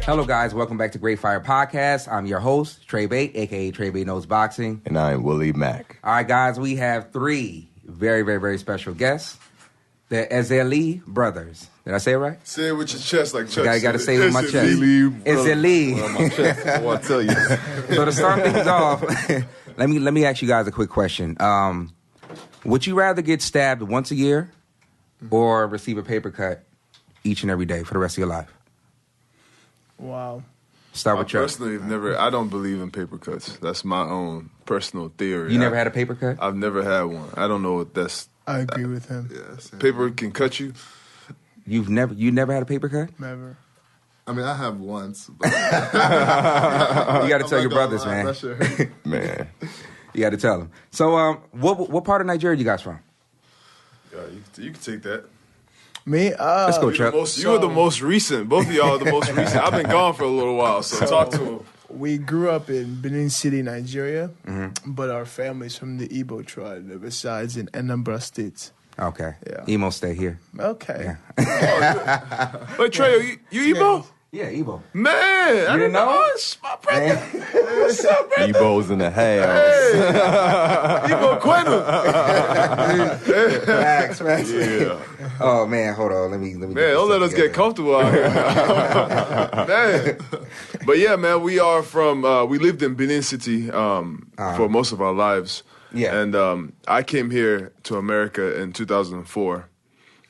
Hello, guys. Welcome back to Great Fire Podcast. I'm your host, Trey Bate, a.k.a. Trey Bate Knows Boxing. And I'm Willie Mack. All right, guys. We have three very, very, very special guests. The Ezeli brothers. Did I say it right? Say it with your chest like Chuck. I got to say it with my chest. Ezeli. Well, my chest. I want to tell you. So to start things off, let me ask you guys a quick question. Would you rather get stabbed once a year or receive a paper cut each and every day for the rest of your life? Wow. Start with Chuck. Personally, I don't believe in paper cuts. That's my own personal theory. You never had a paper cut? I've never had one. I don't know what that's. I agree with him. Yeah, paper can cut you. You never had a paper cut? Never. I mean, I have once. But You got to tell your brothers, man. That shit hurt. Man, you got to tell them. So, what part of Nigeria you guys from? Yeah, you can take that. Me? Let's go, Chuck. You were the most recent. Both of y'all are the most recent. I've been gone for a little while, so talk to him. We grew up in Benin City, Nigeria, but our family's from the Igbo tribe that resides in Anambra State. Okay. Yeah. Emo stay here. Okay. Yeah. Wait, Trey, you Igbo? Yeah, Igbo. Man, I didn't know? It's my brother. What's up, brother? Ebo's in the house. Hey, Igbo Kwenu. Facts. Yeah. Oh man, hold on. Let me. Man, don't let us get comfortable out here. Man. But yeah, man, we are from. We lived in Benin City for most of our lives. Yeah. And I came here to America in 2004.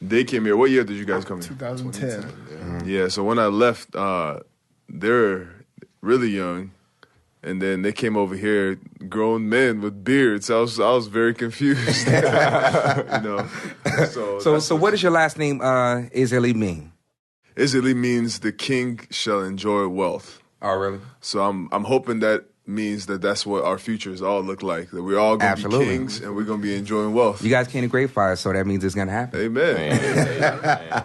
They came here. What year did you guys come here? 2010. Yeah. So when I left, they're really young, and then they came over here, grown men with beards. I was very confused. You know. So what does your last name Ezeli mean? Ezeli means the king shall enjoy wealth. Oh, really? So I'm hoping that means that's what our futures all look like. That we're all going to be kings and we're going to be enjoying wealth. You guys came to Great Fire, so that means it's going to happen. Amen.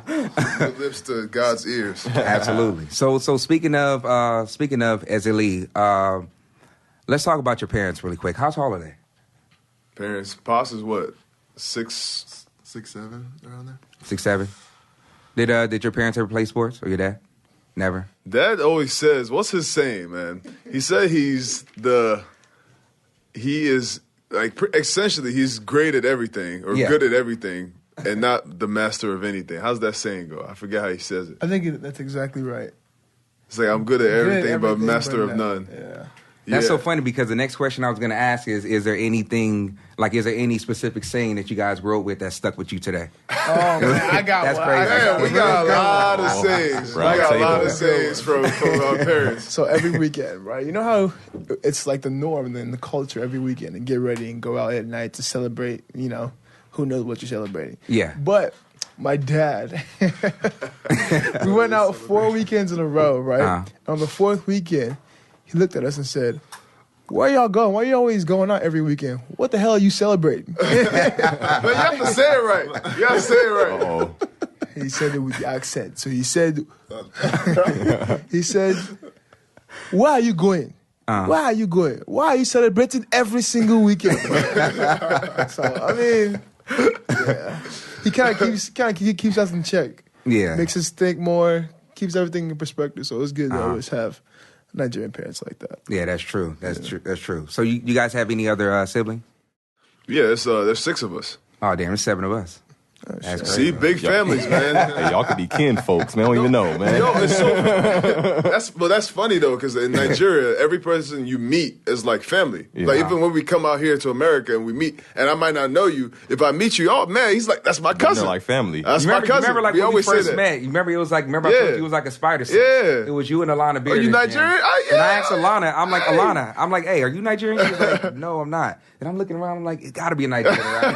The lips to God's ears. Absolutely. So speaking of Ezeli, let's talk about your parents really quick. How tall are they? Parents, Pops is what? 6'7", around there. 6'7". Did your parents ever play sports, or your dad? Never. Dad always says, what's his saying, man? He said he is like essentially he's great at everything or good at everything and not the master of anything. How's that saying go? I forget how he says it. I think that's exactly right. It's like I'm good at everything but master of none. Yeah. That's so funny because the next question I was going to ask is there any specific saying that you guys grew up with that stuck with you today? Oh, man, I got That's one. crazy. Man, we got a lot of sayings. Right. We got a lot of sayings from our parents. So every weekend, right? You know how it's like the norm in the culture every weekend and get ready and go out at night to celebrate, you know, who knows what you're celebrating. Yeah. But my dad, we went out 4 weekends in a row, right? On the fourth weekend, he looked at us and said, "Where y'all going? Why are you always going out every weekend? What the hell are you celebrating?" But you have to say it right. You have to say it right. Uh-oh. He said it with the accent. So he said, "Where are you going? Where are you going? Why are you celebrating every single weekend?" So I mean, yeah. He kind of keeps us in check. Yeah, makes us think more, keeps everything in perspective. So it's good to always have Nigerian parents like that. Yeah, that's true. That's true. So you guys have any other siblings? Yeah, there's 6 of us. Oh, damn, there's 7 of us. That's crazy. See, big families, man. Hey, y'all could be kin folks, man. I don't even know, man. Yo, it's so that's funny though, because in Nigeria, every person you meet is like family. Yeah. Like even when we come out here to America and we meet, and I might not know you, if I meet you, oh man, he's like, that's my cousin. They're like family. That's my cousin. Remember, like we when we always first say that. met. You remember I told you it was like a spider sense. Yeah. It was you and Alana Beard. Are you Nigerian? Oh, yeah. And I asked Alana, I'm like, Alana, I'm like, hey, are you Nigerian? She's like, no, I'm not. And I'm looking around, I'm like, it's got to be a Nigerian, right?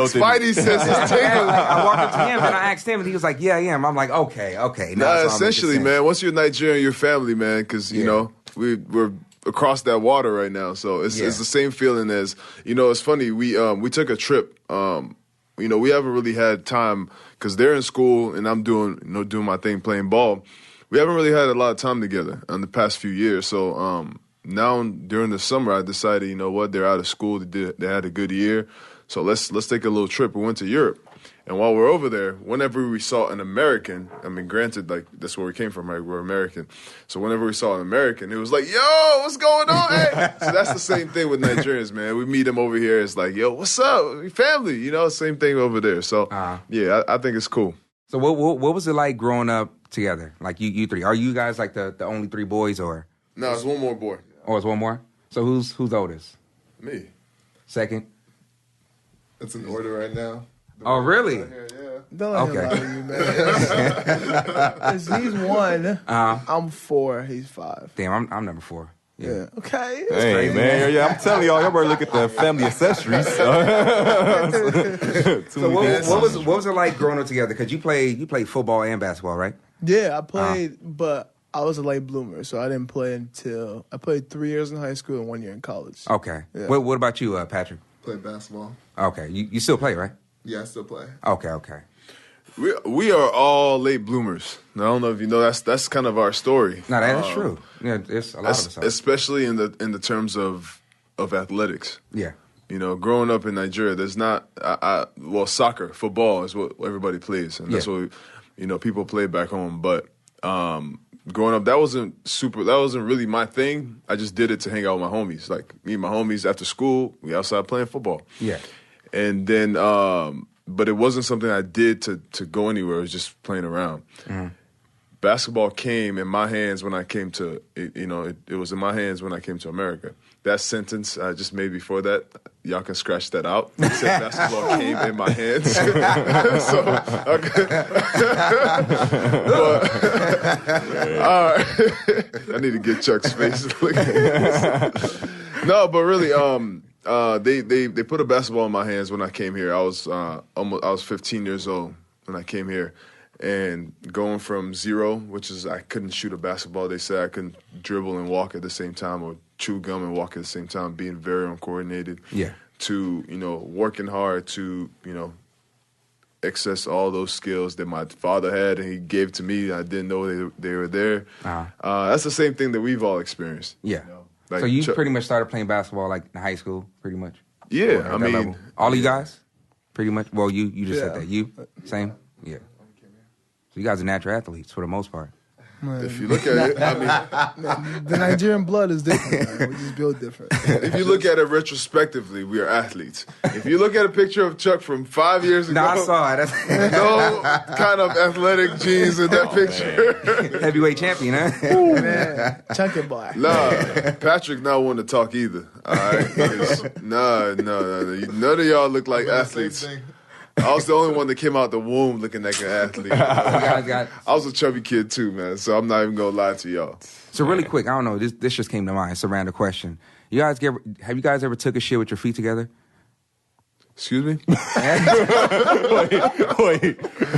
Spidey senses tingling. I walked up to him and I asked him, and he was like, yeah, I am. I'm like, okay. Nah, essentially, man, once you're Nigerian, you're family, man, because, you know, we're across that water right now. So it's the same feeling as, you know, it's funny. We took a trip. You know, we haven't really had time because they're in school and I'm doing my thing, playing ball. We haven't really had a lot of time together in the past few years. So now during the summer, I decided, you know what, they're out of school. They had a good year. So let's take a little trip. We went to Europe. And while we're over there, whenever we saw an American, I mean, granted, like, that's where we came from, right? We're American. So whenever we saw an American, it was like, yo, what's going on? Hey. So that's the same thing with Nigerians, man. We meet them over here. It's like, yo, what's up? We family, you know, same thing over there. So, yeah, I think it's cool. So what was it like growing up together? Like, you three. Are you guys, like, the only three boys, or? No, it's one more boy. Oh, it's one more? So who's oldest? Me. Second? It's in order right now. Oh, really? Right here, yeah. Don't let him lie to you, man. 'Cause he's 1. I'm 4. He's 5. Damn, I'm number 4. Yeah. Okay. Hey, man. Yeah, I'm telling y'all better look at the family accessories. So what was it like growing up together? Because you played football and basketball, right? Yeah, I played, but I was a late bloomer, so I didn't play until I played 3 years in high school and 1 year in college. Okay. Yeah. What about you, Patrick? Play basketball. Okay. You still play, right? Yeah, I still play. Okay. We are all late bloomers. Now, I don't know if you know that's kind of our story. No, that's true. Yeah, it's a lot of us. Especially in the terms of athletics. Yeah. You know, growing up in Nigeria, there's not well, soccer, football is what everybody plays, and that's what people play back home. But growing up, that wasn't really my thing. I just did it to hang out with my homies. Like, me and my homies after school, we outside playing football. Yeah. And then, but it wasn't something I did to go anywhere. It was just playing around. Mm-hmm. Basketball came in my hands when I came to, it was in my hands when I came to America. That sentence I just made before that, y'all can scratch that out. I said basketball came in my hands. So, okay. I need to get Chuck's face. No, but really, they put a basketball in my hands when I came here. I was 15 years old when I came here, and going from 0, which is I couldn't shoot a basketball. They said I couldn't dribble and walk at the same time, or chew gum and walk at the same time, being very uncoordinated. Yeah. To working hard to access all those skills that my father had and he gave to me. I didn't know they were there. That's the same thing that we've all experienced. Yeah. Like, so you pretty much started playing basketball like in high school, pretty much? Yeah, I mean... level. All of you guys? Pretty much? Well, you just said that. You? Same? Yeah. So you guys are natural athletes for the most part. Man. If you look at it, I mean... The Nigerian blood is different, man. We just build different. If you look at it retrospectively, we are athletes. If you look at a picture of Chuck from 5 years ago... No, I saw it. No kind of athletic genes in that picture. Heavyweight champion, huh? Ooh, man. Chunky boy. Nah, Patrick not one to talk either. All right? No. None of y'all look like athletes. I was the only one that came out the womb looking like an athlete. I was a chubby kid too, man, so I'm not even going to lie to y'all. So really quick, I don't know, this just came to mind. It's a random question. Have you guys ever took a shit with your feet together? Excuse me? Wait.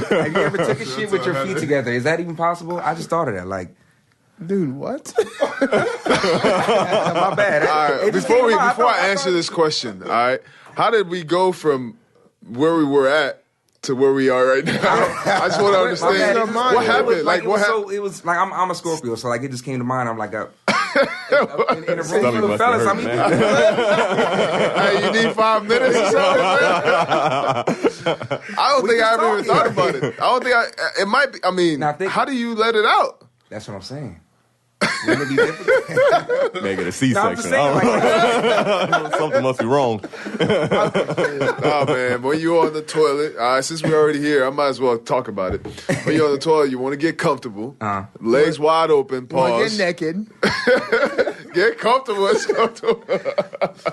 Have you ever took a shit with your feet together? Is that even possible? I just thought of that, like... Dude, what? My bad. All right, before I answer this question, all right, how did we go from where we were at to where we are right now? I just want to understand what happened. What happened? It was like I'm a Scorpio, so like it just came to mind. I'm like, in a room full of fellas. I mean, hey, you need 5 minutes or something? I don't think I ever even thought about it. I don't think it might be. I mean, how do you let it out? That's what I'm saying. Wouldn't it be difficult? Make it a C-section. Something must be wrong. Nah, man. When you're on the toilet, all right, since we're already here, I might as well talk about it. When you're on the toilet, you want to get comfortable. Legs wide open, pause. Get naked. Get comfortable.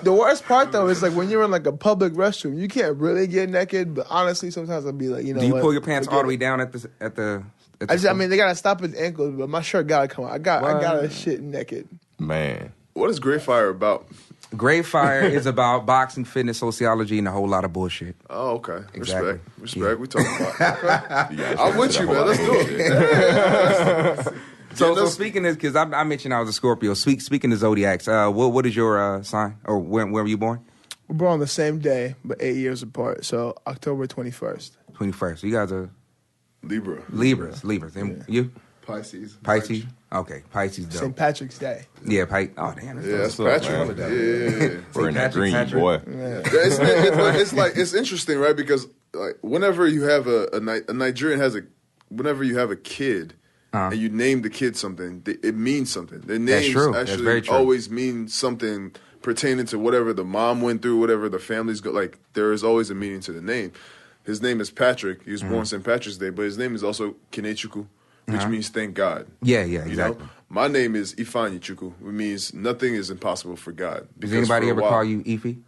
The worst part, though, is like when you're in like a public restroom, you can't really get naked, but honestly, sometimes I'll be like, do you pull your pants all the way down at the I mean, they gotta stop at the ankles, but my shirt gotta come out. I gotta shit naked. Man. What is Gray Fire about? Gray Fire is about boxing, fitness, sociology, and a whole lot of bullshit. Oh, okay. Exactly. Respect. Yeah. We talking about it. Okay. I'm with you, man. Let's do it. So speaking of, because I mentioned I was a Scorpio. Speaking of zodiacs, what is your sign, or when were you born? We're born on the same day, but 8 years apart. So October 21st. 21st. So you guys are Libras. And you? Pisces. Pisces. Okay, Pisces dope. St. Patrick's Day. Yeah, Oh, damn. That's up, Patrick. man? Yeah. We're in that Patrick, green, Patrick. boy. It's like it's interesting, right? Because like whenever you have a Nigerian whenever you have a kid and you name the kid something, it means something. Their names true. That's very actually true. always mean something pertaining to whatever the mom went through, whatever the family's go. Like there is always a meaning to the name. His name is Patrick. He was born St. Patrick's Day, but his name is also Kenechukwu, which means thank God. Yeah, You exactly. know, my name is Ifeanyi Chukwu, which means nothing is impossible for God. Does Because anybody for a ever while- call you Ify?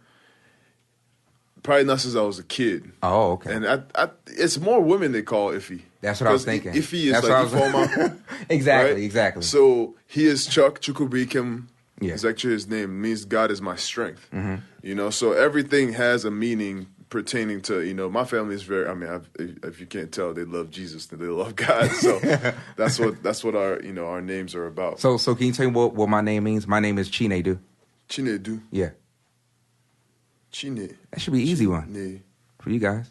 Probably not since I was a kid. Oh, okay. And it's more women they call Iffy. That's what I was thinking. Iffy is That's like what I was- Ifeoma. Exactly, right? exactly. So he is Chuck Chukwubikem. Yeah. It's actually his name. It means God is my strength. Mm-hmm. You know, so everything has a meaning pertaining to, you know, my family is very, I mean, if you can't tell, they love Jesus and they love God. So that's what our, you know, our names are about. So can you tell me what my name means? My name is Chinedu. Chinedu. Yeah. Chine. That should be an easy one Ne. for you guys.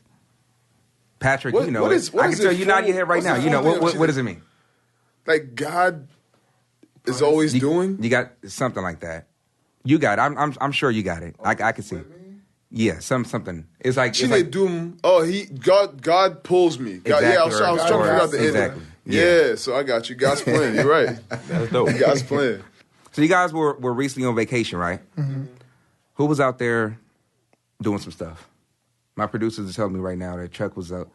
Patrick, What- you know what it. is- what I is can tell it you nod full- your head right what's now. the You know, full thing what of does it mean? Like God is always doing? You got something like that. You got it. I'm sure you got it. I can see. Yeah, something. It's like Chinedum. Oh, God pulls me. God, Exactly, yeah, I was trying to figure out the ending. exactly. Yeah, so I got you. God's plan. You're right. That's dope. God's plan. So you guys were recently on vacation, right? Mm-hmm. Who was out there doing some stuff? My producers are telling me right now that Chuck was out.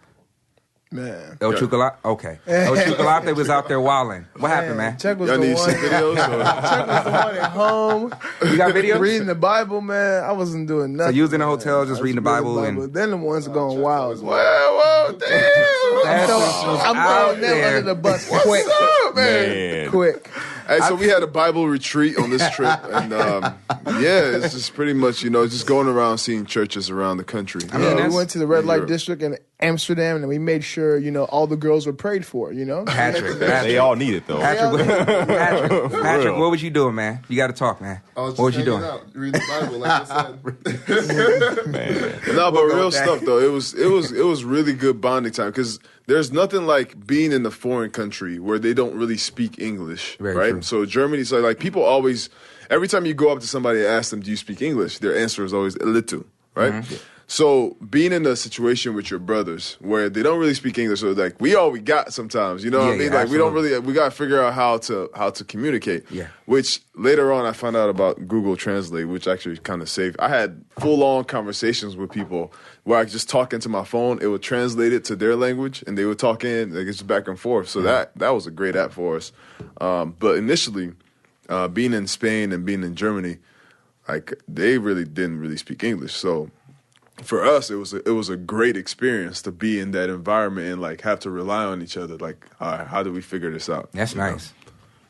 Man. El Yeah. Chocolate? Okay. El Chocolate was out there wilding. What happened, man? Chuck was Y'all the need one. some videos? Or? Chuck was the one at home. You got videos? Reading the Bible, man. I wasn't doing So nothing. you was in a hotel just I was reading the Bible and then the ones going wild. Whoa, damn. I'm out throwing them there. under the bus quick. What's up, man? Man. Quick. Hey, so we had a Bible retreat on this trip, and yeah, it's just pretty much, you know, just going around seeing churches around the country. mean, Yeah, we that's- went to the red light Europe. district in Amsterdam, and we made sure, you know, all the girls were prayed for, you know? Patrick. They all need it, though. Patrick, what was you doing, man? You got to talk, man. I was just What was you hanging doing? out, reading the Bible, like I said. Man. No, but real with that. stuff though. It was really good bonding time because there's nothing like being in a foreign country where they don't really speak English, Very right? true. So Germany, so like people always, every time you go up to somebody and ask them, "Do you speak English?" Their answer is always "a little," right? Mm-hmm. So being in a situation with your brothers where they don't really speak English, so like we all we got sometimes, you know what I Yeah, mean? yeah, Like we don't absolutely. really, we got to figure out how to communicate. Yeah. Which later on I found out about Google Translate, which actually kind of saved. I had full on conversations with people where I could just talk into my phone, it would translate it to their language, and they would talk in, like it's just back and forth. So that was a great app for us. But initially, being in Spain and being in Germany, like they really didn't really speak English, so. For us, it was a great experience to be in that environment and like have to rely on each other. Like, all right, how do we figure this out? That's You know? nice.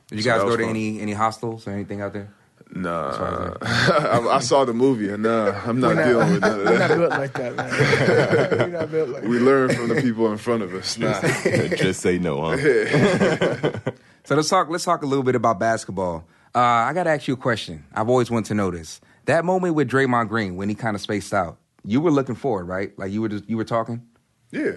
Did you So guys that go was to fun. any hostels or anything out there? Nah, I saw the movie, and I'm not dealing with none of We're not that. built like that, man. We're not built like We learn from the people in front of us. Nah. Just say no, huh? So let's talk a little bit about basketball. I got to ask you a question. I've always wanted to know this. That moment with Draymond Green when he kind of spaced out, you were looking forward, right? Like you were talking. Yeah.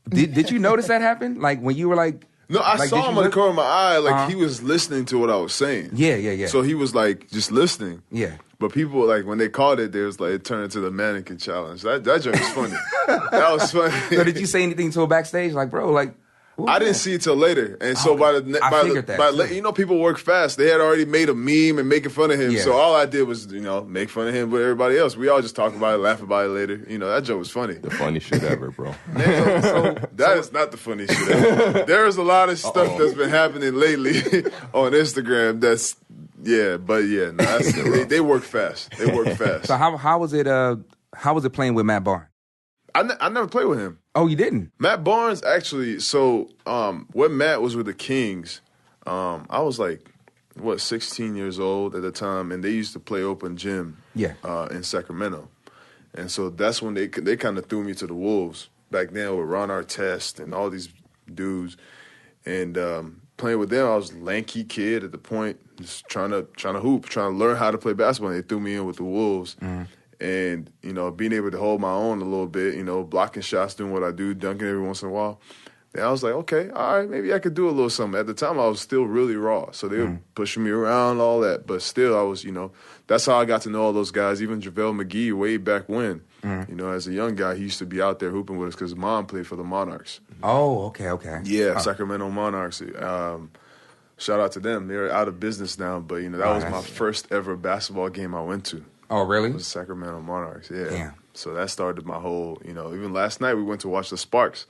Did you notice that happen? Like when you were like, No, I like, saw did him you on the look- corner of my eye, like Uh-huh. he was listening to what I was saying. Yeah. So he was like just listening. Yeah. But people like when they called it, there was like it turned into the mannequin challenge. That joke was funny. That was funny. So did you say anything to him backstage? Like, bro, like. what I was didn't that? see it till later, and so I figured that, too. you know, people work fast. They had already made a meme and making fun of him. Yeah. So all I did was, you know, make fun of him with everybody else. We all just talk about it, laugh about it later. You know, that joke was funny. The funniest shit ever, bro. That is not the funny shit ever. There is a lot of stuff that's been happening lately on Instagram. That's they work fast. They work fast. So how was it? How was it playing with Matt Barnes? I never played with him. Oh, you didn't. Matt Barnes actually. So when Matt was with the Kings, I was like 16 years old at the time, and they used to play open gym. Yeah. In Sacramento, and so that's when they kind of threw me to the Wolves back then with Ron Artest and all these dudes, and playing with them, I was a lanky kid at the point, just trying to hoop, trying to learn how to play basketball. And they threw me in with the Wolves. And, you know, being able to hold my own a little bit, you know, blocking shots, doing what I do, dunking every once in a while. And I was like, okay, all right, maybe I could do a little something. At the time, I was still really raw. So they were pushing me around, all that. But still, I was, that's how I got to know all those guys. Even JaVale McGee way back when. As a young guy, he used to be out there hooping with us because his mom played for the Monarchs. Oh, okay. Yeah, Sacramento Monarchs. Shout out to them. They're out of business now. But, that was my first ever basketball game I went to. Oh, really? It was Sacramento Monarchs, yeah. Damn. So that started my whole, even last night we went to watch the Sparks.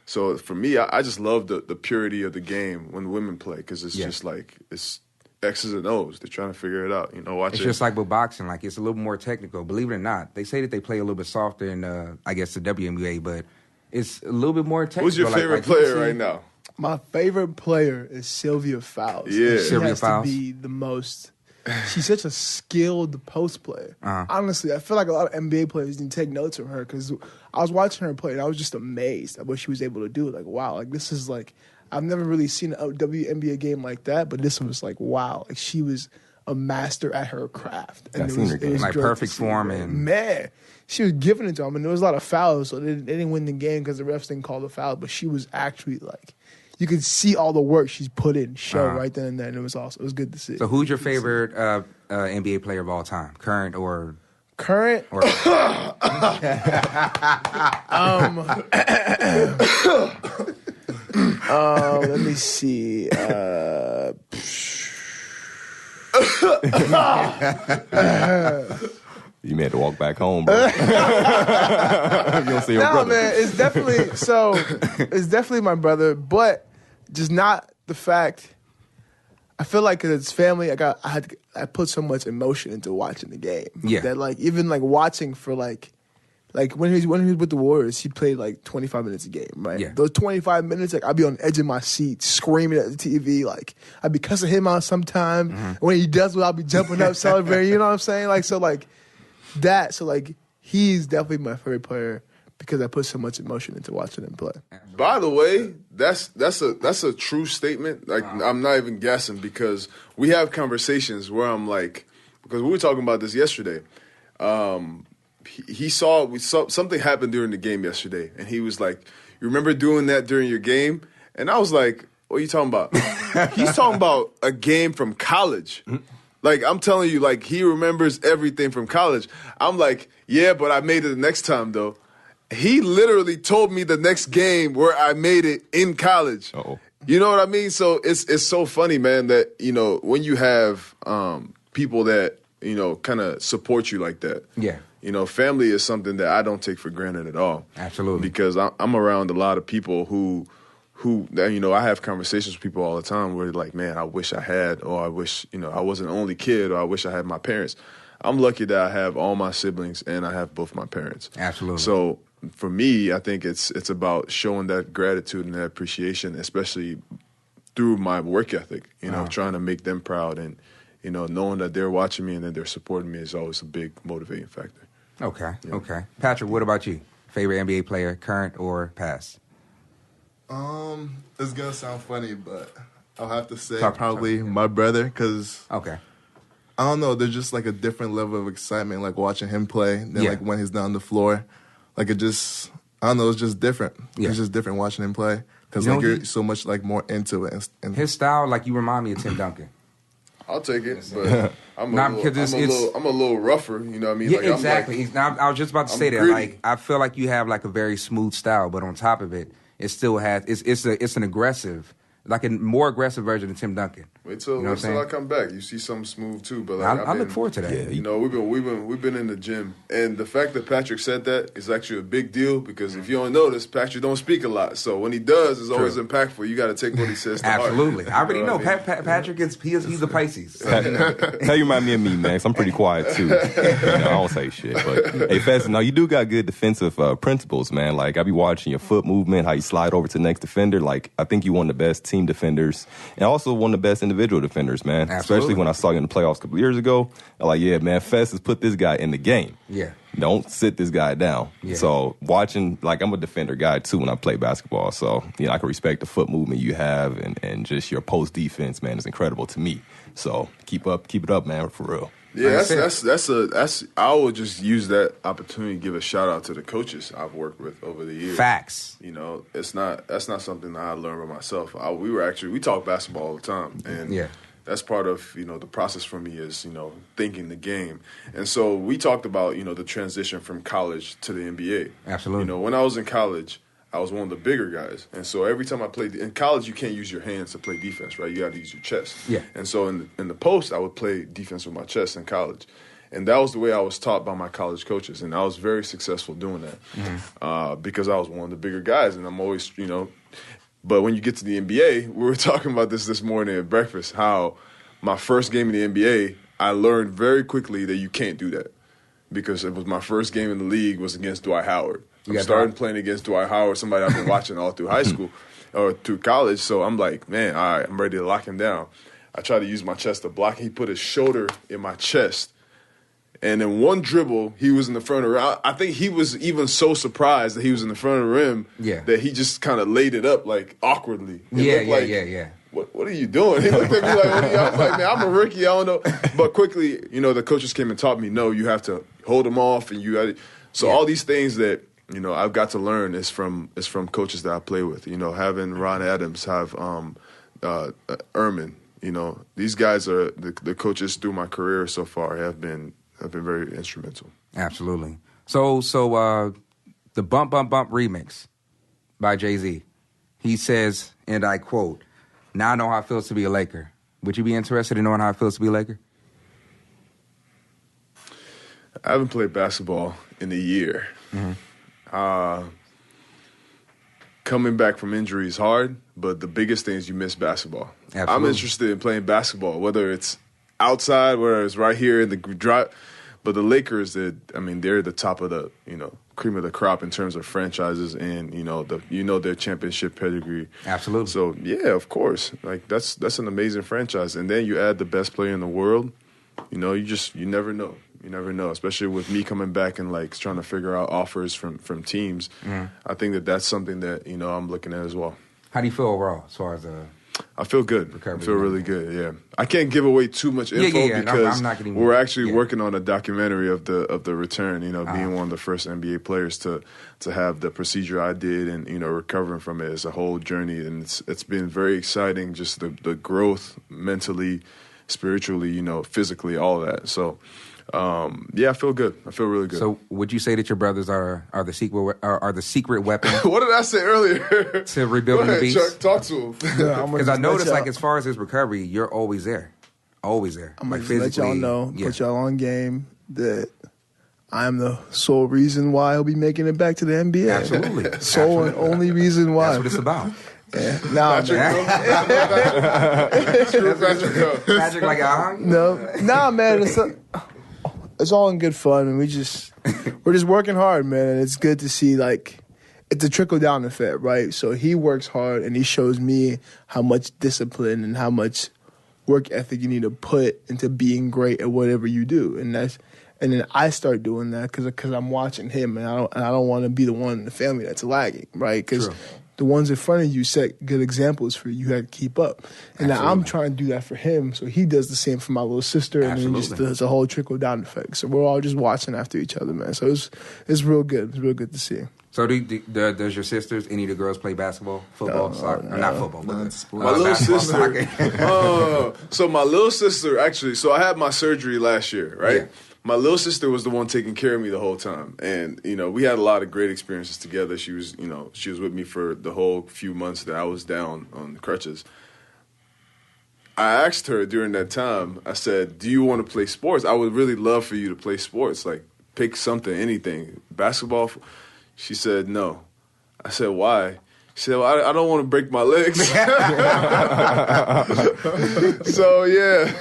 So for me, I just love the purity of the game when women play because it's just like it's X's and O's. They're trying to figure it out. It's just like with boxing. Like it's a little more technical. Believe it or not, they say that they play a little bit softer in, I guess, the WNBA, but it's a little bit more technical. Who's your favorite player right now? My favorite player is Sylvia Fowles. Yeah, she has to be the most. She's such a skilled post player. Honestly, I feel like a lot of NBA players need to take notes from her because I was watching her play and I was just amazed at what she was able to do. Like, wow, like this is like I've never really seen a WNBA game like that, but this was like wow, like she was a master at her craft. And it was like perfect form and man, she was giving it to them. And there was a lot of fouls, so they didn't win the game because the refs didn't call the foul. But she was actually like. You could see all the work she's put in show right then and there, and it was awesome. It was good to see. So, who's your favorite NBA player of all time, current or? Current? Or let me see. You may have to walk back home, bro. You don't see your brother. Man, it's definitely my brother, but just not the fact. I feel like 'cause it's family, I put so much emotion into watching the game. Yeah. That like even like watching for like when he was with the Warriors, he played like 25 minutes a game, right? Yeah. Those 25 minutes, like I'd be on the edge of my seat, screaming at the TV, like I'd be cussing him out sometime. When he does well, I'll be jumping up, celebrating. You know what I'm saying? Like so, like that. So like he's definitely my favorite player because I put so much emotion into watching him play. By the way, that's a true statement. Like I'm not even guessing because we have conversations where I'm like, because we were talking about this yesterday. We saw something happened during the game yesterday, and he was like, "You remember doing that during your game?" And I was like, "What are you talking about?" He's talking about a game from college. Like I'm telling you, like he remembers everything from college. I'm like, "Yeah, but I made it the next time though." He literally told me the next game where I made it in college. Uh-oh. You know what I mean? So it's so funny, man, that, when you have people that, kind of support you like that. Yeah. Family is something that I don't take for granted at all. Absolutely. Because I'm around a lot of people who I have conversations with people all the time where they're like, man, I wish I had, or I wish, I wasn't the only kid, or I wish I had my parents. I'm lucky that I have all my siblings and I have both my parents. Absolutely. So for me, I think it's about showing that gratitude and that appreciation, especially through my work ethic, trying to make them proud and, knowing that they're watching me and that they're supporting me is always a big motivating factor. Okay. Patrick, what about you? Favorite NBA player, current or past? It's gonna sound funny, but I'll have to say Talk my brother, because Okay. I don't know, there's just like a different level of excitement, like watching him play than Yeah. like when he's down the floor. Like it just, I don't know, it's just different. Yeah. It's just different watching him play because You know, you're so much like more into it. And His style, like you remind me of Tim Duncan. I'll take it, but I'm Nah, a because it's- little rougher. You know what I mean? Yeah, Like, exactly. Now, I was just about to I'm say that. gritty. Like, I feel like you have like a very smooth style, but on top of it, it still has it's an aggressive, like a more aggressive version of Tim Duncan. Wait till, You know what I'm I saying? come back. You see something smooth too. But like, I look forward to that. Yeah. we've been in the gym, and the fact that Patrick said that is actually a big deal because if you don't notice, Patrick don't speak a lot. So when he does, it's always impactful. You got to take what he says to heart. Absolutely. I already You know. what I mean? Patrick he's a Pisces. How you remind me of me, man? 'Cause I'm pretty quiet too. I don't say shit. But hey, Festus, no, you do got good defensive principles, man. Like I be watching your foot movement, how you slide over to the next defender. Like I think you one of the best team defenders, and also one of the best individual defenders, man. Absolutely. Especially when I saw you in the playoffs a couple years ago. I'm like, yeah, man, Festus put this guy in the game. Yeah. Don't sit this guy down. Yeah. So watching, like I'm a defender guy too when I play basketball. So, I can respect the foot movement you have and just your post defense, man, is incredible to me. So keep it up, man, for real. Yeah, that's. I would just use that opportunity to give a shout out to the coaches I've worked with over the years. Facts. You know, that's not something that I learned by myself. We talk basketball all the time, and that's part of the process for me is thinking the game. And so we talked about the transition from college to the NBA. Absolutely. When I was in college, I was one of the bigger guys, and so every time I played in college, you can't use your hands to play defense, right? You got to use your chest. Yeah. And so in the post, I would play defense with my chest in college, and that was the way I was taught by my college coaches, and I was very successful doing that because I was one of the bigger guys, and I'm always But when you get to the NBA, we were talking about this morning at breakfast. How my first game in the NBA, I learned very quickly that you can't do that because it was my first game in the league was against Dwight Howard. I started playing against Dwight Howard, somebody I've been watching all through high school or through college. So I'm like, man, all right, I'm ready to lock him down. I tried to use my chest to block. He put his shoulder in my chest. And in one dribble, he was in the front of the rim. I think he was even so surprised that he was in the front of the rim that he just kind of laid it up like awkwardly. Yeah. What are you doing? He looked at me like, what are you? I was like, man, I'm a rookie. I don't know. But quickly, the coaches came and taught me, no, you have to hold him off. And you got to. So all these things that I've got to learn is from coaches that I play with. Having Ron Adams, have Ehrman. These guys are the coaches through my career so far have been very instrumental. Absolutely. So the Bump Bump Bump remix by Jay-Z. He says, and I quote, "Now I know how it feels to be a Laker." Would you be interested in knowing how it feels to be a Laker? I haven't played basketball in a year. Coming back from injury is hard, but the biggest thing is you miss basketball. Absolutely. I'm interested in playing basketball, whether it's outside, whether it's right here in the drive. But the Lakers, they're the top of the cream of the crop in terms of franchises and their championship pedigree. Absolutely. So yeah, of course, like that's an amazing franchise, and then you add the best player in the world. You never know. You never know, especially with me coming back and like trying to figure out offers from teams. I think that's something that I'm looking at as well. How do you feel overall as far as I feel good. recovery? I feel really good. Yeah, I can't give away too much info because I'm not getting, we're actually working on a documentary of the return. Being one of the first NBA players to have the procedure I did and recovering from it is a whole journey, and it's been very exciting. Just the growth mentally, spiritually, physically, all of that. So. I feel good. I feel really good. So, would you say that your brothers are the secret weapon? What did I say earlier? To rebuilding the beast. Chuck, talk to him. Because I noticed, like, as far as his recovery, you're always there, always there. I'm like gonna let y'all know, put y'all on game that I'm the sole reason why he'll be making it back to the NBA. Absolutely, sole and only reason why. That's what it's about. Yeah. Patrick, like, nah, man. It's all in good fun, and we're just working hard, man. And it's good to see it's a trickle down effect, right? So he works hard, and he shows me how much discipline and how much work ethic you need to put into being great at whatever you do, and then I start doing that because I'm watching him, and I don't want to be the one in the family that's lagging, right? Because the ones in front of you set good examples for you. You have to keep up. And now I'm trying to do that for him, so he does the same for my little sister, and then just does a whole trickle-down effect. So we're all just watching after each other, man. So it's real good. It's real good to see. So does your sisters, any of the girls play basketball, football, soccer? Or not football, but my little sister. So my little sister, actually, so I had my surgery last year, right? Yeah. My little sister was the one taking care of me the whole time. And, we had a lot of great experiences together. She was with me for the whole few months that I was down on the crutches. I asked her during that time, I said, do you want to play sports? I would really love for you to play sports. Like, pick something, anything. Basketball? She said, no. I said, why? She said, well, I don't want to break my legs. So, yeah.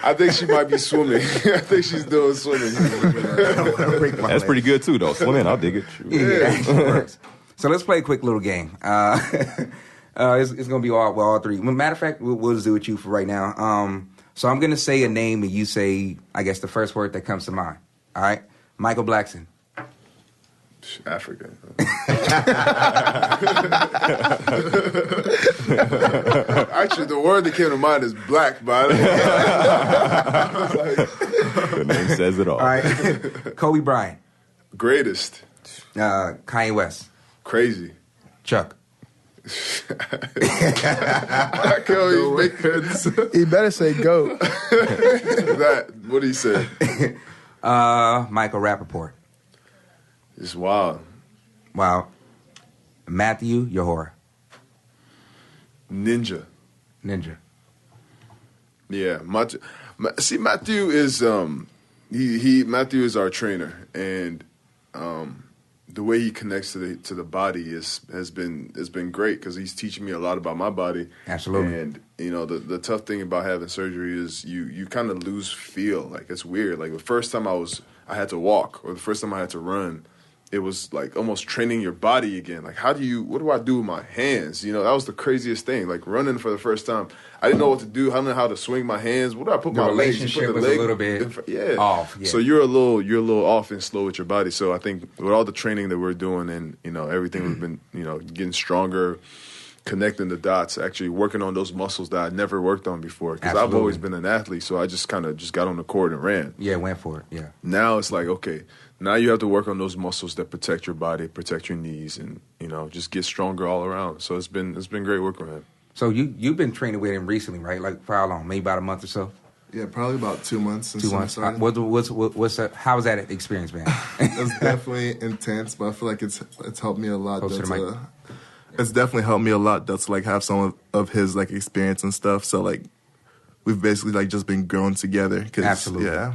I think she might be swimming. I think she's doing swimming. That's pretty good, too, though. Swimming, I'll dig it. Yeah. So let's play a quick little game. It's going to be all three. Matter of fact, we'll just do it with you for right now. So I'm going to say a name, and you say, I guess, the first word that comes to mind. All right? Michael Blackson. Africa. Actually, the word that came to mind is black, but I The name says it all. All right. Kobe Bryant. Greatest. Kanye West. Crazy. Chuck. He better say go. What he said. Michael Rappaport. It's wild. Wow. Matthew Uohara. Ninja. Yeah, Matthew is Matthew is our trainer, and the way he connects to the body has been great because he's teaching me a lot about my body. Absolutely. And the tough thing about having surgery is you kind of lose feel. Like, it's weird. Like, the first time I had to walk, or the first time I had to run, it was like almost training your body again. Like, what do I do with my hands? That was the craziest thing. Like, running for the first time, I didn't know what to do. I didn't know how to swing my hands. What do I put my legs? The relationship was a little bit off. Yeah. So you're a little off and slow with your body. So I think with all the training that we're doing and everything we've been getting stronger, connecting the dots, actually working on those muscles that I never worked on before. Because I've always been an athlete, so I just kind of got on the court and ran. Yeah, went for it. Yeah. Now it's like, okay, now you have to work on those muscles that protect your body, protect your knees, and just get stronger all around. So it's been great working with him. So you've been training with him recently, right? Like, for how long? Maybe about a month or so. Yeah, probably about 2 months since 2 months. How's that experience been? It's definitely intense, but I feel like it's helped me a lot. It's definitely helped me a lot. That's like have some of his like experience and stuff. So like we've basically like just been growing together. Absolutely. Yeah.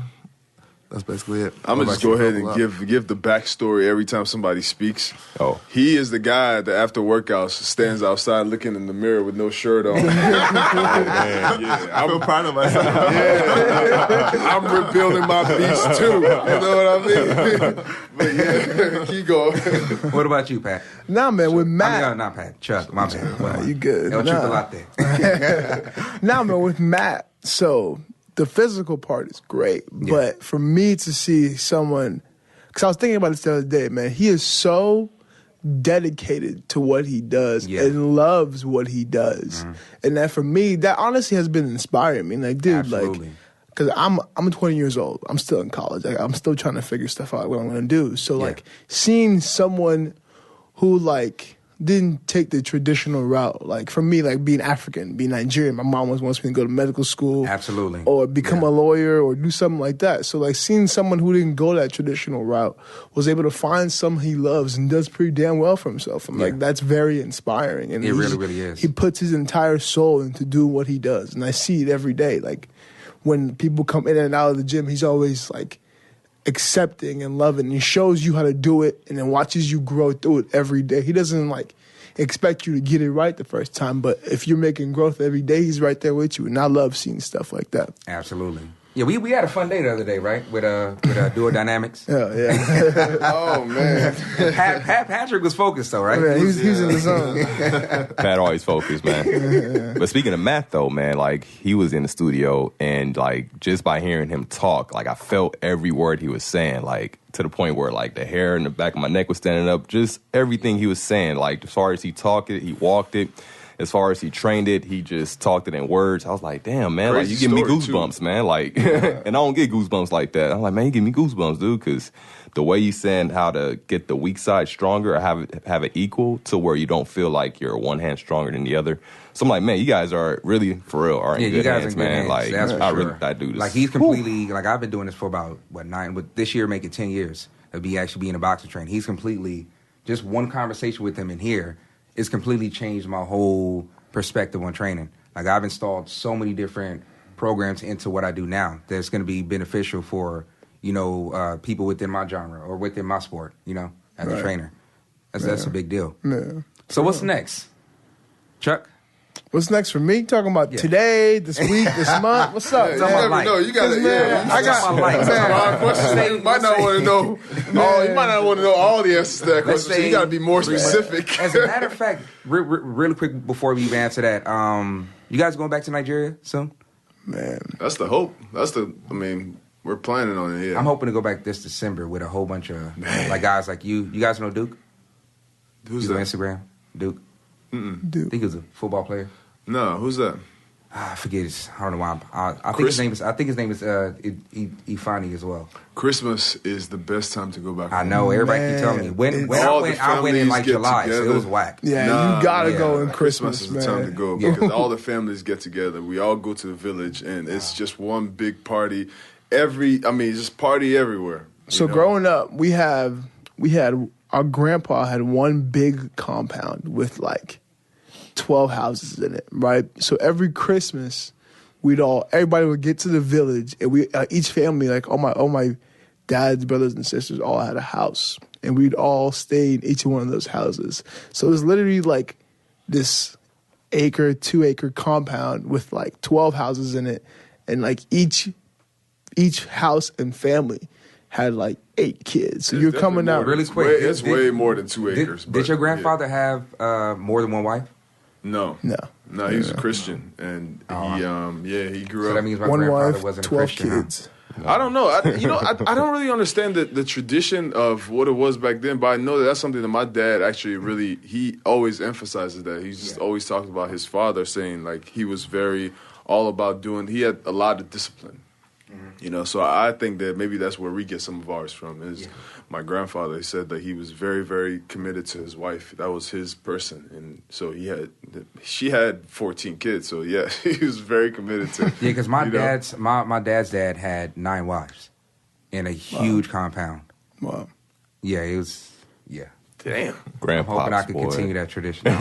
That's basically it. I'm going to just go ahead and give the backstory every time somebody speaks. Oh. He is the guy that after workouts stands outside looking in the mirror with no shirt on. I feel proud of myself. I'm rebuilding my beast too. You know what I mean? But yeah, keep going. What about you, Pat? Nah, man, with Matt. Not Pat. Chuck, my bad. You good. El Chocolate. Nah, man, with Matt, so the physical part is great, but for me to see someone, because I was thinking about this the other day, man, he is so dedicated to what he does and loves what he does. And that for me, that honestly has been inspiring me. Like, dude, Absolutely. like, because I'm 20 years old. I'm still in college. I'm still trying to figure stuff out, what I'm going to do. So, like, seeing someone who, like, didn't take the traditional route. Like, for me, like, being African, being Nigerian, my mom wants me to go to medical school. Absolutely. Or become a lawyer or do something like that. So, like, seeing someone who didn't go that traditional route was able to find something he loves and does pretty damn well for himself. I'm like, that's very inspiring. And it really, really is. He puts his entire soul into doing what he does. And I see it every day. Like, when people come in and out of the gym, he's always, like, accepting and loving. And he shows you how to do it and then watches you grow through it every day. He doesn't, like, expect you to get it right the first time, but if you're making growth every day, he's right there with you. And I love seeing stuff like that. Absolutely. Yeah, we had a fun day the other day, right? With Duo Dynamics. Yeah. Oh, man. Patrick was focused, though, right? Yeah, he was in the zone. Pat always focused, man. But speaking of Matt, though, man, like, he was in the studio, and, like, just by hearing him talk, like, I felt every word he was saying, like, to the point where, like, the hair in the back of my neck was standing up. Just everything he was saying, like, as far as he talked it, he walked it. As far as he trained it, he just talked it in words. I was like, damn, man, like, you give me goosebumps, man. Like, and I don't get goosebumps like that. I'm like, man, you give me goosebumps, dude, because the way you saying how to get the weak side stronger or have it equal to where you don't feel like you're one hand stronger than the other. So I'm like, man, you guys are really, for real, are in good hands, man. Like, that's for sure. I do this. Like, he's completely, like, I've been doing this for about, 9, with this year making 10 years of actually being a boxer trainer. He's completely, just one conversation with him in here is completely changed my whole perspective on training. Like, I've installed so many different programs into what I do now that's going to be beneficial for, people within my genre or within my sport, as a trainer. That's a big deal. Yeah. So what's next? Chuck? What's next for me? Talking about today, this week, this month? What's up? You never know. You got to, I got my life. Questions. You might not want to know. You might not want to know all the answers to that question. So you got to be more specific. As a matter of fact, really quick before we even answer that, you guys going back to Nigeria soon? Man, that's the hope. We're planning on it. Yeah, I'm hoping to go back this December with a whole bunch of like guys like you. You guys know Duke? Who's that? that? On Instagram, Duke. Mm-mm. Duke. I think he was a football player. No, who's that? I forget his. I don't know why. I think his name is. I think his name is Ifani as well. Christmas is the best time to go back. I know. Everybody keep telling me. When I went in like July, so it was whack. Yeah, you gotta go in Christmas, is man. the time to go because all the families get together. We all go to the village, and it's just one big party. Just party everywhere. So growing up, we had our grandpa had one big compound with like 12 houses in it, right? So every Christmas, everybody would get to the village, and we each family, like all my dad's brothers and sisters, all had a house, and we'd all stay in each one of those houses. So it was literally like this 2-acre compound with like 12 houses in it, and like each house and family had like 8 kids. So you're coming out really quick. It's way more than 2 acres. Did your grandfather have more than one wife? No, he was a Christian, and he grew up. So that means my one grandfather wife, wasn't 12 a Christian. kids. I don't know. I don't really understand the tradition of what it was back then, but I know that's something that my dad actually really, he always emphasizes that. He's just always talked about his father, saying like he was very all about he had a lot of discipline. So I think that maybe that's where we get some of ours from. My grandfather, he said that he was very, very committed to his wife. That was his person. And so she had 14 kids. So yeah, he was very committed to. Yeah, because my dad's dad had 9 wives in a huge compound. Wow. Yeah, it was, Damn. I'm hoping I can continue that tradition. 9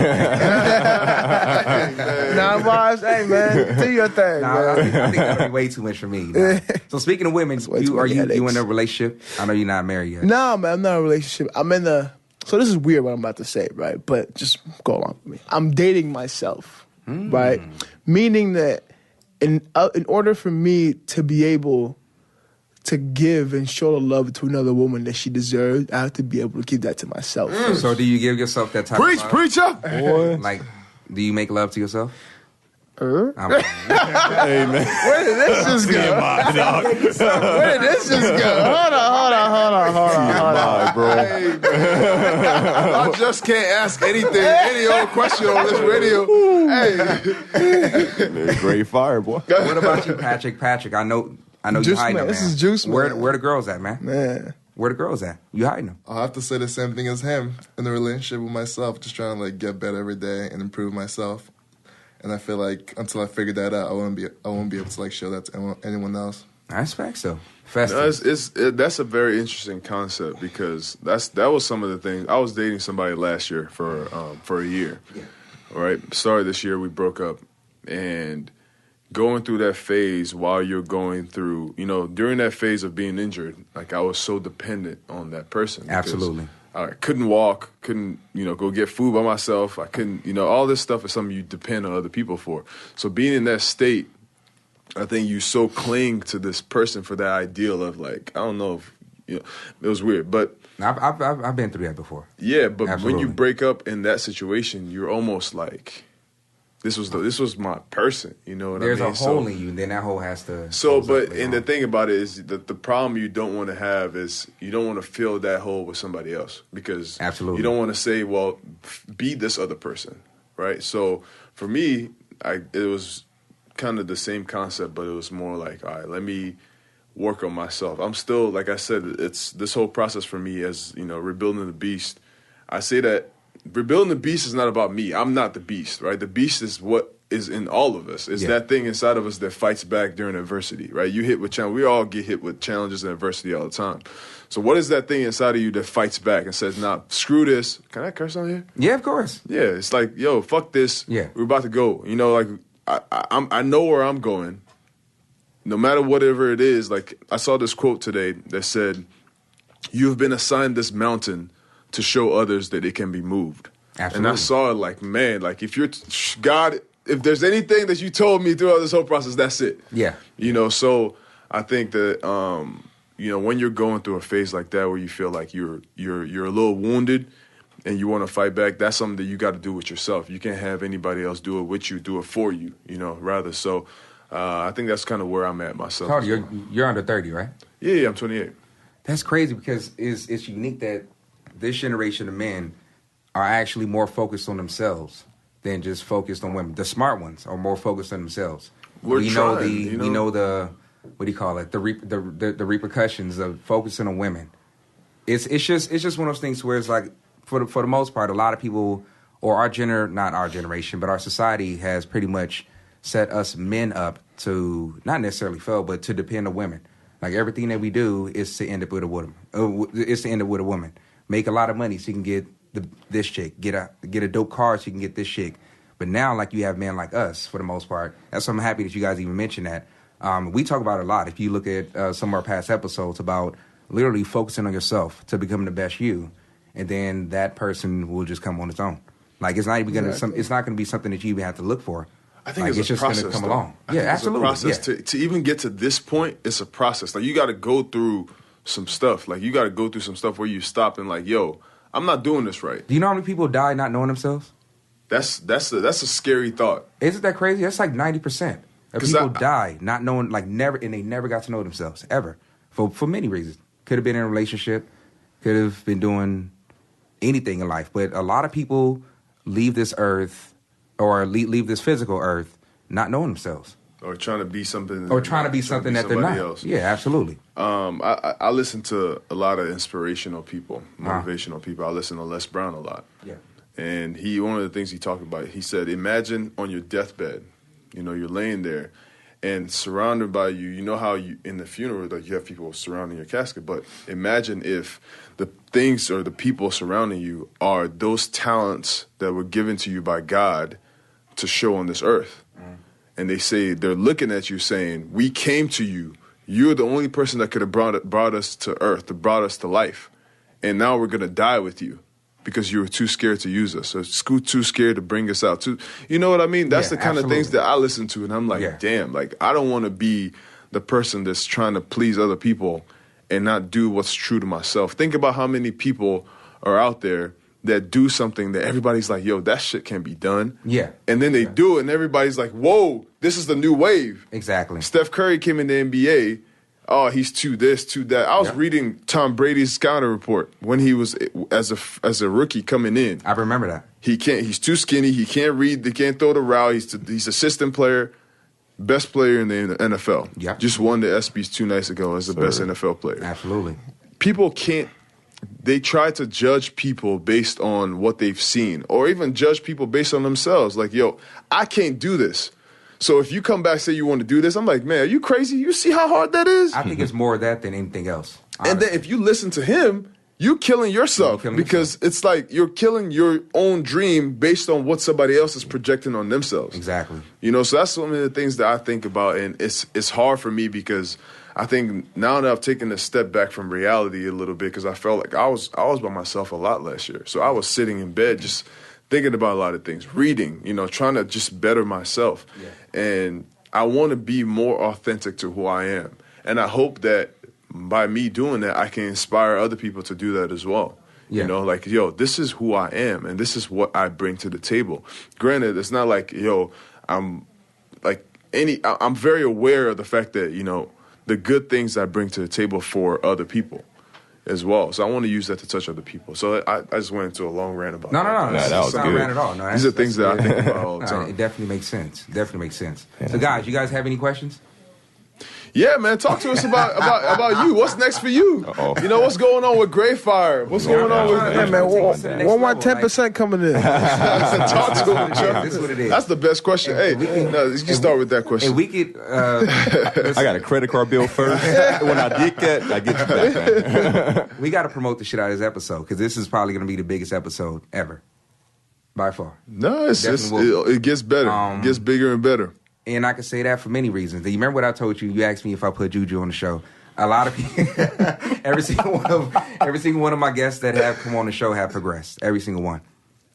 wives, hey man, do your thing. Man. I think that'd be way too much for me. Nah. So speaking of women, you in a relationship? I know you're not married yet. No, man, I'm not in a relationship. So this is weird what I'm about to say, right? But just go along with me. I'm dating myself, right? Meaning that in order for me to be able to give and show the love to another woman that she deserves, I have to be able to keep that to myself. So do you give yourself that type Preach, of love? preacher! Boy. Like, do you make love to yourself? Hey, man. Where did this just go? Where did this just go? Hold on, bro. Hey, I just can't ask any old question on this radio. Hey. Great fire, boy. What about you, Patrick? Patrick, I know Juice you hiding man. them, man. This is Juice man. Where the girls at, man? Man. Where the girls at? You hiding them? I'll have to say the same thing as him in the relationship with myself, just trying to like get better every day and improve myself. And I feel like until I figure that out, I won't be able to like show that to anyone else. That's fact, so. Festus. That's a very interesting concept because that was some of the things. I was dating somebody last year for a year. Yeah. All right. Started this year, we broke up, and going through that phase while you're going through, during that phase of being injured, like I was so dependent on that person. Absolutely. I couldn't walk, couldn't, go get food by myself. I couldn't, all this stuff is something you depend on other people for. So being in that state, I think you so cling to this person for that ideal of like, I don't know if, it was weird, but. I've been through that before. Yeah, but Absolutely. when you break up in that situation, you're almost like, this was my person, you know what I mean? There's a hole in you, and then that hole has to... The thing about it is that the problem you don't want to have is you don't want to fill that hole with somebody else because Absolutely. You don't want to say, well, be this other person, right? So for me, it was kind of the same concept, but it was more like, all right, let me work on myself. I'm still, like I said, it's this whole process for me as, rebuilding the beast. I say that rebuilding the beast is not about me. I'm not the beast, right? The beast is what is in all of us. It's that thing inside of us that fights back during adversity, right? You hit with challenge. We all get hit with challenges and adversity all the time. So what is that thing inside of you that fights back and says, nah, screw this. Can I curse on here? Yeah, of course. Yeah, it's like, yo, fuck this. Yeah. We're about to go. I know where I'm going. No matter whatever it is, like I saw this quote today that said, you have been assigned this mountain to show others that it can be moved. Absolutely. And I saw it like, man, like if you're God, if there's anything that you told me throughout this whole process, that's it. Yeah. So I think that when you're going through a phase like that where you feel like you're a little wounded and you want to fight back, that's something that you got to do with yourself. You can't have anybody else do it with you, do it for you, rather. So I think that's kind of where I'm at myself. How old are you? You're under 30, right? Yeah, I'm 28. That's crazy because it's unique that this generation of men are actually more focused on themselves than just focused on women. The smart ones are more focused on themselves. We know the what do you call it? The repercussions of focusing on women. It's just one of those things where it's like for the most part, a lot of people or not our generation, but our society has pretty much set us men up to not necessarily fail, but to depend on women. Like everything that we do is to end up with a woman. Is to end up with a woman. Make a lot of money so you can get this chick. Get a dope car so you can get this chick. But now, like you have men like us for the most part. That's why I'm happy that you guys even mentioned that. We talk about it a lot. If you look at some of our past episodes about literally focusing on yourself to become the best you, and then that person will just come on its own. Like it's not even it's not gonna be something that you even have to look for. I think it's just gonna come along. Yeah, absolutely. It's a process. To even get to this point, it's a process. Like you got to go through some stuff. Like you got to go through some stuff where you stop and like, yo, I'm not doing this right. Do you know how many people die not knowing themselves? That's a scary thought. Isn't that crazy? That's like 90% of people die not knowing, like never, and they never got to know themselves ever for many reasons. Could have been in a relationship, could have been doing anything in life, but a lot of people leave this earth or leave this physical earth not knowing themselves. Or trying to be something. Or trying to be something that they're not. Else. Yeah, absolutely. I listen to a lot of inspirational people, motivational people. I listen to Les Brown a lot. Yeah. And one of the things he talked about, he said, imagine on your deathbed, you're laying there and surrounded by you. You know how in the funeral, like you have people surrounding your casket, but imagine if the things or the people surrounding you are those talents that were given to you by God to show on this earth. And they say, they're looking at you saying, we came to you. You're the only person that could have brought us to earth, that brought us to life. And now we're going to die with you because you were too scared to use us. Or too scared to bring us out. You know what I mean? That's the kind of things that I listen to. And I'm like, damn, like I don't want to be the person that's trying to please other people and not do what's true to myself. Think about how many people are out there that do something that everybody's like, yo, that shit can't be done. Yeah. And then they do it, and everybody's like, whoa, this is the new wave. Exactly. Steph Curry came in the NBA. Oh, he's too this, too that. I was reading Tom Brady's scouting report when he was as a rookie coming in. I remember that. He's too skinny. He can't read. They can't throw the route. He's assistant player, best player in the NFL. Yeah. Just won the ESPYs 2 nights ago as the best NFL player. Absolutely. People can't. They try to judge people based on what they've seen or even judge people based on themselves. Like, yo, I can't do this. So if you come back and say you want to do this, I'm like, man, are you crazy? You see how hard that is? I think it's more of that than anything else. Honestly. And then if you listen to him, you're killing yourself because it's like you're killing your own dream based on what somebody else is projecting on themselves. Exactly. So that's one of the things that I think about. And it's hard for me because I think now that I've taken a step back from reality a little bit because I felt like I was by myself a lot last year. So I was sitting in bed just thinking about a lot of things, reading, trying to just better myself. Yeah. And I want to be more authentic to who I am. And I hope that by me doing that, I can inspire other people to do that as well. Yeah. Like, yo, this is who I am and this is what I bring to the table. Granted, it's not like, yo, I'm very aware of the fact that, the good things I bring to the table for other people as well. So I want to use that to touch other people. So I just went into a long rant about that. No, that was not a rant at all. No, these are things that I think about all the time. It definitely makes sense. Yeah. So guys, you guys have any questions? Yeah, man, talk to us about you. What's next for you? Uh-oh. What's going on with Greyfire? What's going on with... Hey, man, one more 10% coming in. Talk to him, Chuck. This is what it is. That's the best question. You can start with that question. And we could... I got a credit card bill first. When I get that, I get you back, man. We got to promote the shit out of this episode because this is probably going to be the biggest episode ever. By far. No, it gets better. It gets bigger and better. And I can say that for many reasons. You remember what I told you? You asked me if I put Juju on the show. A lot of people, every single one of my guests that have come on the show have progressed. Every single one.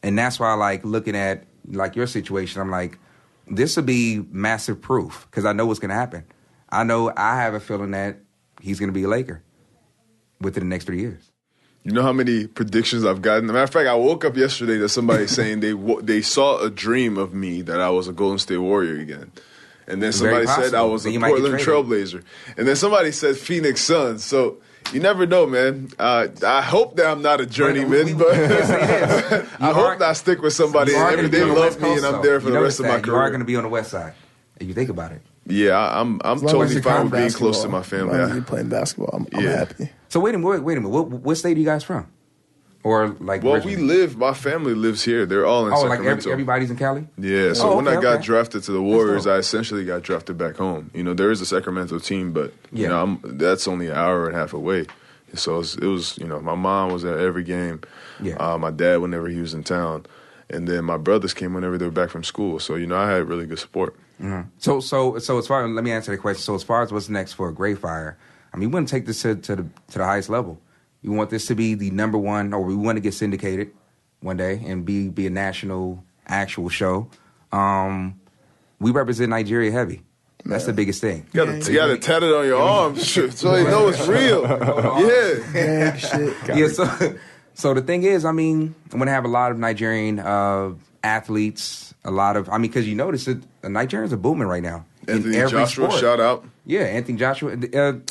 And that's why I like looking at like your situation. I'm like, this will be massive proof because I know what's going to happen. I know I have a feeling that he's going to be a Laker within the next 3 years. You know how many predictions I've gotten? As a matter of fact, I woke up yesterday to somebody saying they saw a dream of me that I was a Golden State Warrior again. And then somebody said I was a Portland Trailblazer. And then somebody said Phoenix Suns. So You never know, man. I hope that I'm not a journeyman, but I hope that I stick with somebody and they love me and I'm there for the rest of my career. You are going to be on the West Side, if you think about it. Yeah, I'm totally fine with being close to my family. As long as you're playing basketball, I'm happy. So wait a minute. What state are you guys from? Or like? Well, my family lives here. They're all in Sacramento. Like everybody's in Cali? Yeah, so when I got drafted to the Warriors, I essentially got drafted back home. You know, there is a Sacramento team, but you know, that's only an hour and a half away. So it was, you know, my mom was at every game. Yeah. My dad whenever he was in town, and then my brothers came whenever they were back from school. So you know, I had really good support. Mm-hmm. So as far let me answer the question. So as far as what's next for Gray Fire, I mean, we want to take this to the highest level. We want this to be the number one, or we want to get syndicated one day and be a national actual show. We represent Nigeria heavy. That's the biggest thing. You got to tat it on your arm so you know it's real. So the thing is, I mean, I'm going to have a lot of Nigerian athletes, because you notice that Nigerians are booming right now. Anthony Joshua, sport. Shout out. Yeah, Anthony Joshua.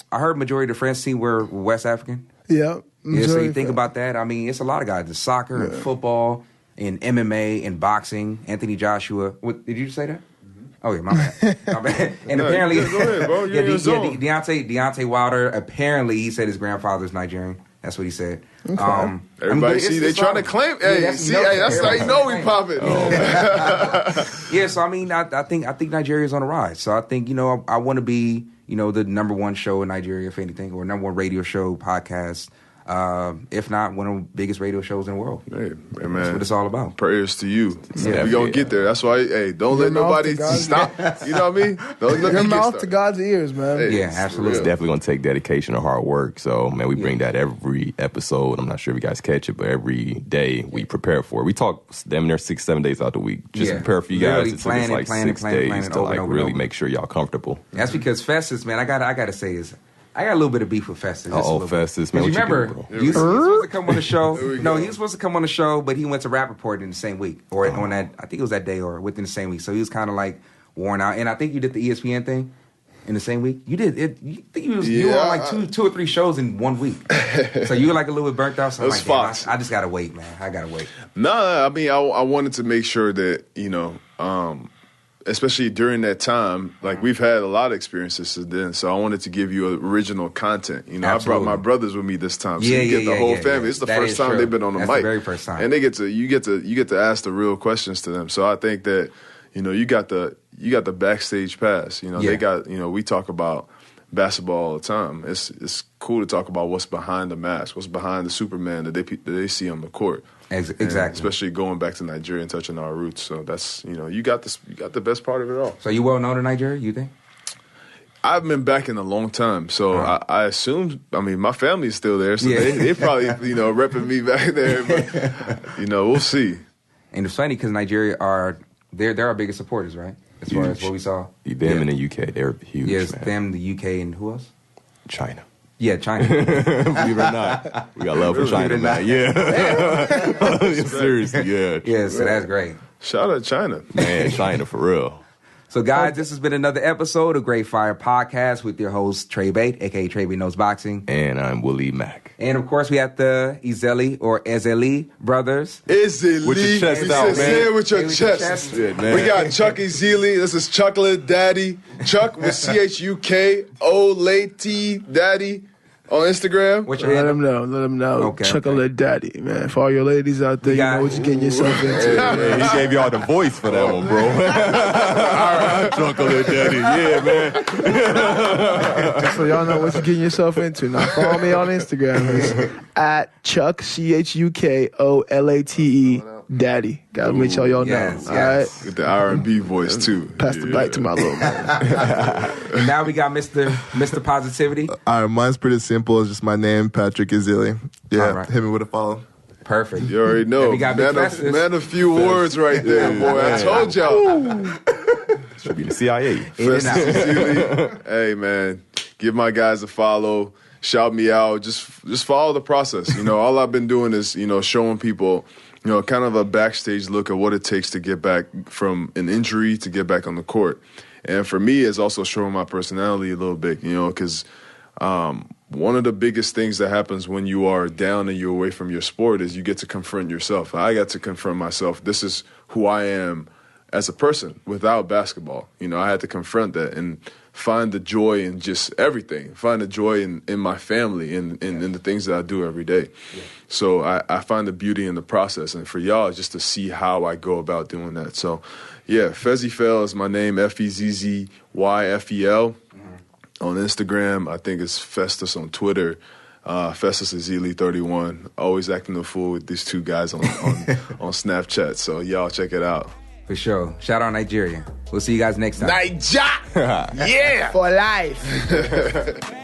I heard majority of the French team were West African. Yeah. So you think about that. I mean, it's a lot of guys in soccer and football and MMA and boxing. Anthony Joshua. What, did you say that? Mm-hmm. Oh, yeah, my bad. And apparently, go ahead, bro. Deontay Wilder, apparently he said his grandfather's Nigerian. That's what he said. Okay. Everybody they trying to claim. Hey, that's how you know we popping. Yeah, so I mean, I think Nigeria's on the rise. So I think, you know, I want to be, you know, the number one show in Nigeria, if anything, or number one radio show, podcast. If not, one of the biggest radio shows in the world. Hey, man. That's what it's all about. Prayers to you. Yeah, we gonna get there. That's why. Hey, don't let nobody stop. You know what I mean? Don't let your mouth to God's ears, man. Hey, yeah, absolutely. It's definitely gonna take dedication and hard work. So, man, we bring that every episode. I'm not sure if you guys catch it, but every day we prepare for it. We talk damn near 6-7 days out the week just to prepare for you guys. It's like 6 days to like really make sure y'all comfortable. That's because Festus, man, I gotta say is, I got a little bit of beef with Festus. Festus, man. You remember, he was supposed to come on the show. No, he was supposed to come on the show, but he went to Rap Report in the same week. Or on that, I think it was that day or within the same week. So he was kind of like worn out. And I think you did the ESPN thing in the same week. You did it. You think you were on like two or three shows in 1 week. So you were like a little bit burnt out. So I'm like, Fox. I just got to wait, man. I got to wait. No, I mean, I wanted to make sure that, you know, especially during that time, like we've had a lot of experiences since then. So I wanted to give you original content. You know, Absolutely. I brought my brothers with me this time, so you get the whole family. It's the first time they've been on the mic. The very first time, and you get to ask the real questions to them. So I think that, you know, you got the backstage pass. You know, they got, you know, we talk about basketball all the time. It's cool to talk about what's behind the mask, what's behind the Superman that they see on the court. Exactly. And especially going back to Nigeria and touching our roots. So that's, you know, you got the best part of it all. So you well known in Nigeria, you think? I've been back in a long time, so I assume. I mean, my family's still there, so they probably, you know, repping me back there. But you know, we'll see. And it's funny because Nigeria they're our biggest supporters, right? As far as what we saw, them in the UK, they're huge. Yes, man. them, the UK, and who else? China. Yeah, China. Believe it or not, we got love for China, man. Yeah, seriously, yeah. Yeah, so that's great. Shout out China, man. China for real. So, guys, this has been another episode of Great Fire Podcast with your host, Trey Bate, a.k.a. Trey Bate Knows Boxing. And I'm Willie Mack. And, of course, we have the Ezeli brothers. Ezeli. With your chest out, man. Say it with your chest. Yeah, man. We got Chuck Ezeli. This is Chocolate Daddy. Chuck with CHUKOLATE Daddy. On Instagram? Let them know. Okay, Chocolate Daddy, man. For all your ladies out there, you know what you're getting yourself into. Man, he gave y'all the voice for that one, bro. Chocolate Daddy, yeah, man. So y'all know what you're getting yourself into. Now follow me on Instagram. It's at Chuck, CHUKOLATE Daddy. Gotta make sure y'all know. All right? With the R&B voice, too. Pass the bike to my little man. And now we got Mr. Positivity. All right, mine's pretty simple. It's just my name, Patrick Ezeli. Yeah, right. Hit me with a follow. Perfect. You already know. And we got man, a few words right there, boy. I told y'all. Should be the CIA. Hey, man, give my guys a follow. Shout me out. Just follow the process. You know, all I've been doing is, you know, showing people, you know, kind of a backstage look at what it takes to get back from an injury to get back on the court. And for me, it's also showing my personality a little bit, you know, because one of the biggest things that happens when you are down and you're away from your sport is you get to confront yourself. I got to confront myself. This is who I am as a person without basketball. You know, I had to confront that and find the joy in just everything. Find the joy in my family and in the things that I do every day. Yeah. So I find the beauty in the process. And for y'all, just to see how I go about doing that. So, yeah, Fezzyfel is my name, Fezzyfel. On Instagram, I think it's Festus on Twitter. Festus Ezeli 31. Always acting the fool with these two guys on Snapchat. So y'all check it out. For sure. Shout out Nigeria. We'll see you guys next time. Nigeria! Yeah! For life.